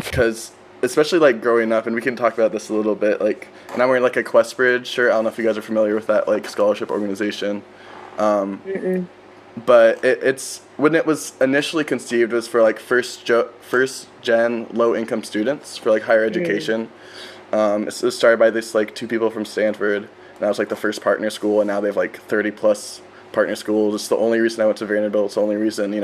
Because especially like growing up, and we can talk about this a little bit, like, and I'm wearing like a QuestBridge shirt. I don't know if you guys are familiar with that like scholarship organization. Mm-mm. But it's when it was initially conceived, it was for like first gen low income students for like higher Mm. education. It was started by this like two people from Stanford. And that was like the first partner school, and now they have like 30 plus partner schools. It's the only reason I went to Vanderbilt. It's the only reason,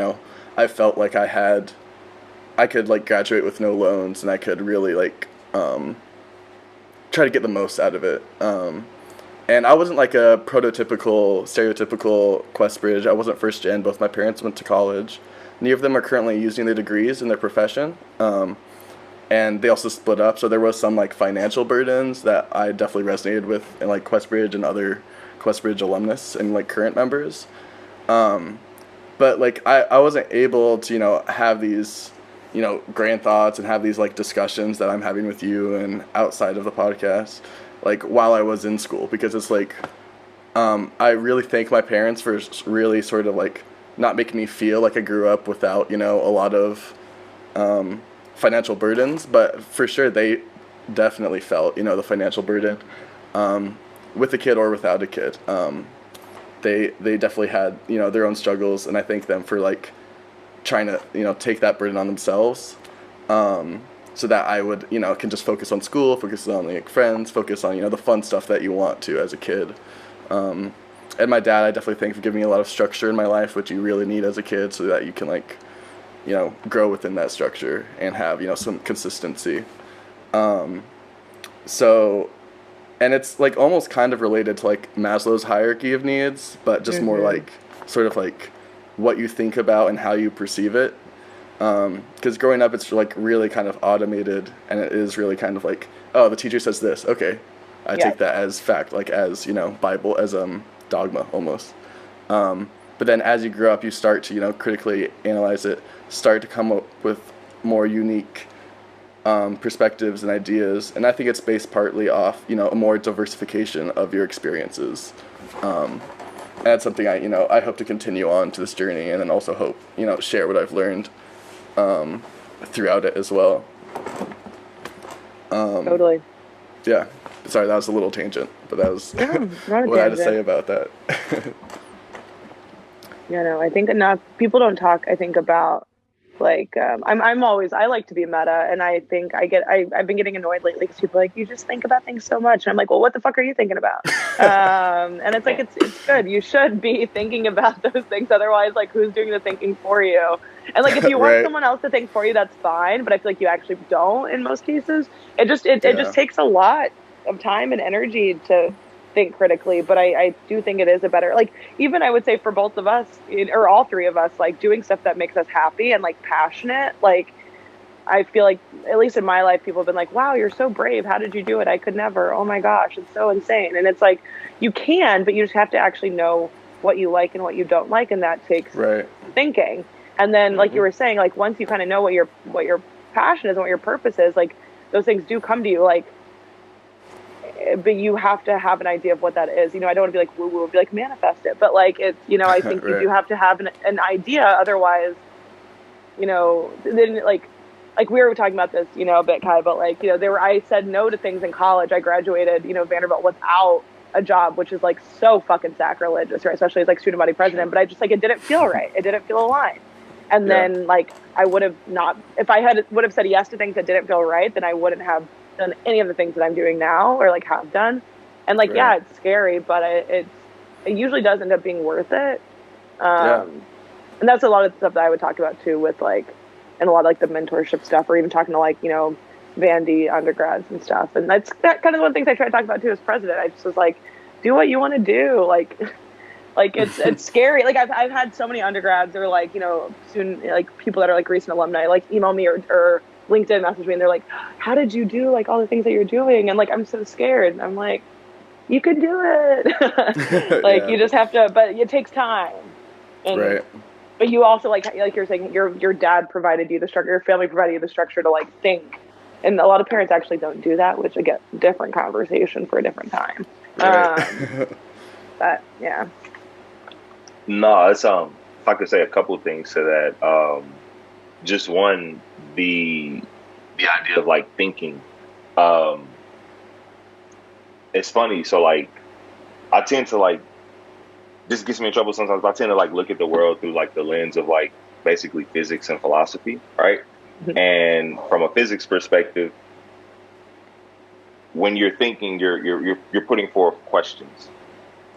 I felt like I could like graduate with no loans, and I could really like try to get the most out of it. And I wasn't like a stereotypical QuestBridge. I wasn't first gen. Both my parents went to college. Neither of them are currently using their degrees in their profession. And they also split up, so there was some like financial burdens that I definitely resonated with in like QuestBridge and other QuestBridge alumnus and like current members. But like I wasn't able to have these grand thoughts and have these like discussions that I'm having with you and outside of the podcast, like while I was in school, because it's like I really thank my parents for really sort of like not making me feel like I grew up without a lot of financial burdens, but for sure they definitely felt the financial burden, with a kid or without a kid. They definitely had their own struggles, and I thank them for like trying to take that burden on themselves, so that I would can just focus on school, focus on like friends, focus on the fun stuff that you want to as a kid. And my dad, I definitely thank for giving me a lot of structure in my life, which you really need as a kid, so that you can like grow within that structure and have some consistency. So, and it's like almost kind of related to like Maslow's hierarchy of needs, but just more Mm-hmm. like sort of like what you think about and how you perceive it. Because growing up, it's like really kind of automated, and it is really kind of like, oh, the teacher says this, okay, I Yeah. take that as fact, like as Bible, as dogma almost. But then as you grow up, you start to critically analyze it, start to come up with more unique perspectives and ideas, and I think it's based partly off a more diversification of your experiences. And that's something I hope to continue on to this journey, and then also hope share what I've learned throughout it as well. Totally. Yeah, sorry, that was a little tangent, but that was No, not a what I had to say tangent. about that. Yeah, no, I think enough people don't talk, I think, about like I'm always I like to be meta, and I think I've been getting annoyed lately because people are like, you just think about things so much, and I'm like, well, what the fuck are you thinking about? And it's like it's good, you should be thinking about those things, otherwise like who's doing the thinking for you? And like if you want Right. someone else to think for you, that's fine, but I feel like you actually don't in most cases. It Yeah. just takes a lot of time and energy to think critically, but I do think it is a better, like, even I would say for both of us, or all three of us, like doing stuff that makes us happy and like passionate, like I feel like at least in my life people have been like, wow, you're so brave, how did you do it? I could never. Oh my gosh, it's so insane. And it's like you can, but you just have to actually know what you like and what you don't like, and that takes Right. thinking. And then like Hmm. you were saying, like once you kind of know what your passion is and what your purpose is, like those things do come to you, like, but you have to have an idea of what that is. I don't want to be like woo woo, be like manifest it, but like it's, I think you do Right. have to have an idea. Otherwise, then like we were talking about this, a bit, Kai, but like, I said no to things in college. I graduated, Vanderbilt without a job, which is like so fucking sacrilegious, right? Especially as like student body president. But I just like, it didn't feel right. It didn't feel aligned. And Yeah. then like I would have not, if I would have said yes to things that didn't feel right, then I wouldn't have done any of the things that I'm doing now or like have done. And like, Right. yeah, it's scary, but it usually does end up being worth it. Yeah. And that's a lot of stuff that I would talk about too, with like, and a lot of like the mentorship stuff, or even talking to like, Vandy undergrads and stuff. And that's that kind of one of the things I try to talk about too as president. I just was like, do what you want to do. Like, like it's scary. Like I've had so many undergrads or like, student, like people that are like recent alumni, like email me or LinkedIn message me, and they're like, how did you do like all the things that you're doing? And like, I'm so scared. And I'm like, you can do it. Like Yeah. you just have to, but it takes time. And Right. but you also like you're saying your dad provided you the structure, your family provided you the structure to like think, and a lot of parents actually don't do that, which again, different conversation for a different time. Right. But yeah, No, it's if I could say a couple of things to that, just one, the idea of like thinking. Um, it's funny. So like, I tend to like, this gets me in trouble sometimes. But I tend to like look at the world through like the lens of like basically physics and philosophy, right? And from a physics perspective, when you're thinking, you're putting forth questions,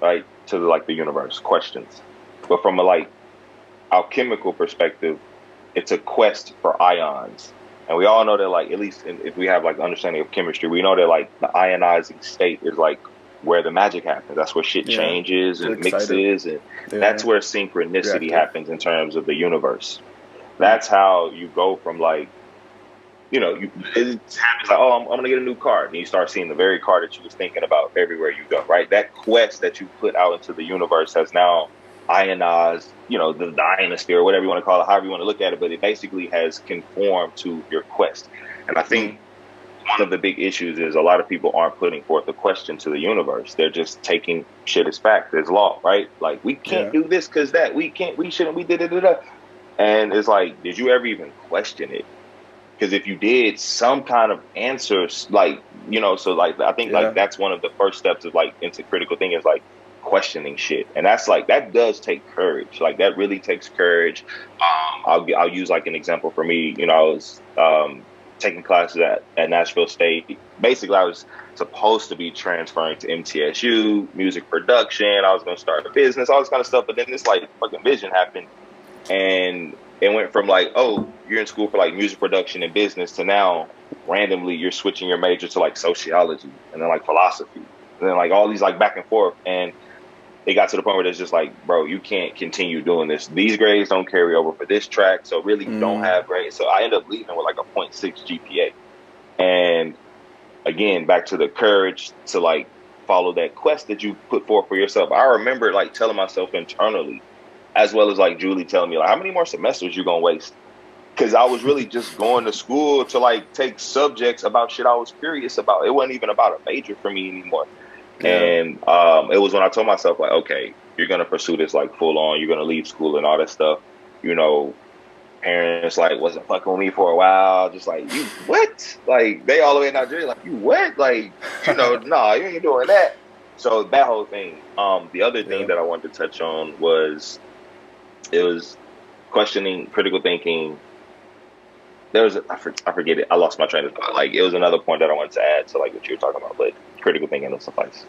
right, to like the universe, questions. But from a like alchemical perspective, it's a quest for ions. And we all know that, like, at least if we have like understanding of chemistry, we know that like the ionizing state is like where the magic happens. That's where shit changes and mixes, and that's where synchronicity happens in terms of the universe. That's how you go from like, you know, it happens like, oh, I'm going to get a new car. And you start seeing the very car that you was thinking about everywhere you go, right? That quest that you put out into the universe has now ionized, you know, the ionosphere, or whatever you want to call it, however you want to look at it, but it basically has conformed to your quest. And I think one of the big issues is a lot of people aren't putting forth a question to the universe. They're just taking shit as fact, as law, right? Like, we can't do this because that, we can't, we shouldn't, we did it. And it's like, did you ever even question it? Because if you did, some kind of answers, like, you know, so like, I think like that's one of the first steps of like into critical thinking is like questioning shit. And that's like, that does take courage. Like, that really takes courage. I'll use like an example for me. You know, I was taking classes at Nashville State. Basically, I was supposed to be transferring to MTSU, music production. I was going to start a business, all this kind of stuff. But then this like fucking vision happened. And it went from like, oh, you're in school for like music production and business to now randomly you're switching your major to like sociology and then like philosophy and then like all these like back and forth. And it got to the point where it's just like, bro, you can't continue doing this. These grades don't carry over for this track. So really you don't have grades. So I ended up leaving with like a 0.6 GPA. And again, back to the courage to like follow that quest that you put forth for yourself. I remember like telling myself internally, as well as like Julie telling me like, how many more semesters you gonna waste? Because I was really just going to school to like take subjects about shit I was curious about. It wasn't even about a major for me anymore. And it was when I told myself like, okay, you're gonna pursue this like full on. You're gonna leave school and all that stuff. You know, parents like wasn't fucking with me for a while. Just like, you what? Like, they all the way in Nigeria like, you what? Like, you know, nah, you ain't doing that. So that whole thing. The other thing that I wanted to touch on was, it was questioning, critical thinking. There was, I forget it. I lost my train of thought. Like, it was another point that I wanted to add to like what you were talking about, but critical thinking will suffice.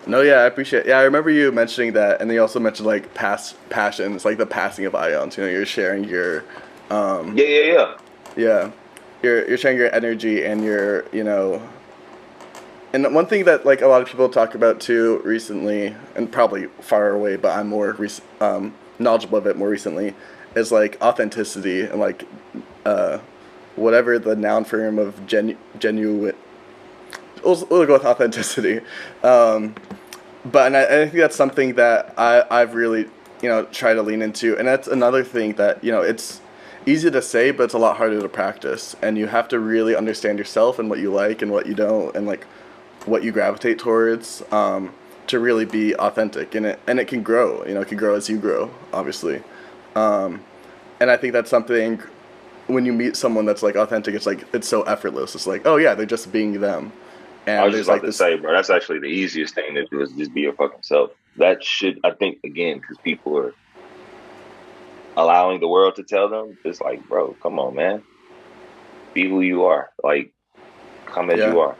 No, yeah, I appreciate it. Yeah, I remember you mentioning that, and then you also mentioned like past passions, like the passing of ions. You know, you're sharing your, yeah. You're sharing your energy and your, you know. And one thing that like a lot of people talk about too recently, and probably far away, but I'm more knowledgeable of it more recently, is like authenticity and like whatever the noun form of genuine. We'll go with authenticity. But I think that's something that I've really, you know, tried to lean into. And that's another thing that, you know, it's easy to say, but it's a lot harder to practice. And you have to really understand yourself and what you like and what you don't, and like what you gravitate towards, to really be authentic. And it can grow, you know, it can grow as you grow, obviously. And I think that's something, when you meet someone that's like authentic, it's like, it's so effortless. It's like, oh yeah, they're just being them. And I was just about to say, bro, that's actually the easiest thing to do, is just be your fucking self. That should, I think, again, because people are allowing the world to tell them, it's like, bro, come on, man. Be who you are. Like, come as you are.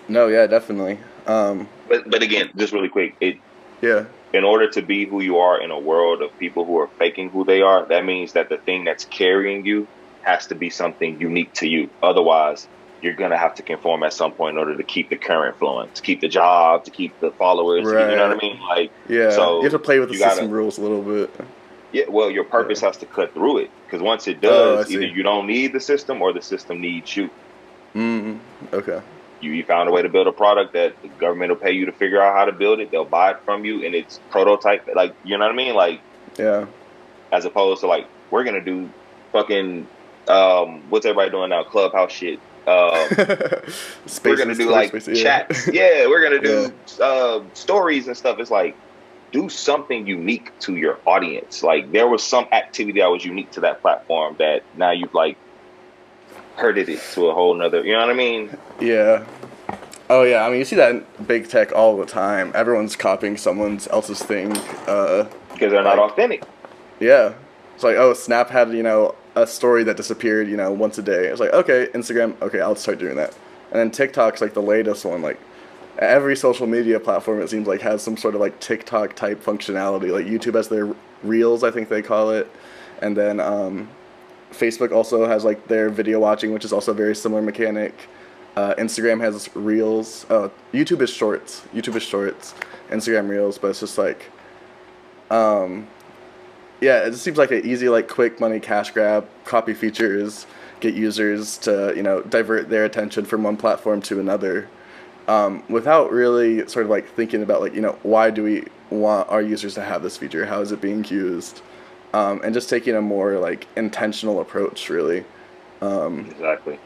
No, yeah, definitely. But again, just really quick, in order to be who you are in a world of people who are faking who they are, that means that the thing that's carrying you has to be something unique to you. Otherwise, you're going to have to conform at some point in order to keep the current flowing, to keep the job, to keep the followers. Right. You know what I mean? Like, so you have to play with the system rules a little bit. Yeah, well, your purpose has to cut through it, because once it does, either you don't need the system or the system needs you. Okay. You found a way to build a product that the government will pay you to figure out how to build it. They'll buy it from you, and it's prototype. Like, you know what I mean? Like, as opposed to like, we're going to do fucking, what's everybody doing now? Clubhouse shit. We're going to do like chats. Yeah, we're going to do stories and stuff. It's like, do something unique to your audience. Like there was some activity that was unique to that platform that now you've like herded it to a whole nother, you know what I mean? Yeah. Oh yeah, I mean you see that in big tech all the time. Everyone's copying someone else's thing. Because they're not authentic. Yeah. It's like, oh, Snap had, a story that disappeared, once a day. It's like, okay, Instagram, okay, I'll start doing that. And then TikTok's like the latest one. Like every social media platform, it seems like, has some sort of like TikTok type functionality. Like YouTube has their Reels, I think they call it. And then Facebook also has like their video watching, which is also a very similar mechanic. Instagram has Reels. YouTube is Shorts. Instagram Reels, but it's just like, yeah, it just seems like an easy, like quick money cash grab. Copy features, get users to divert their attention from one platform to another, without really sort of like thinking about like why do we want our users to have this feature? How is it being used? And just taking a more like intentional approach, really. Exactly.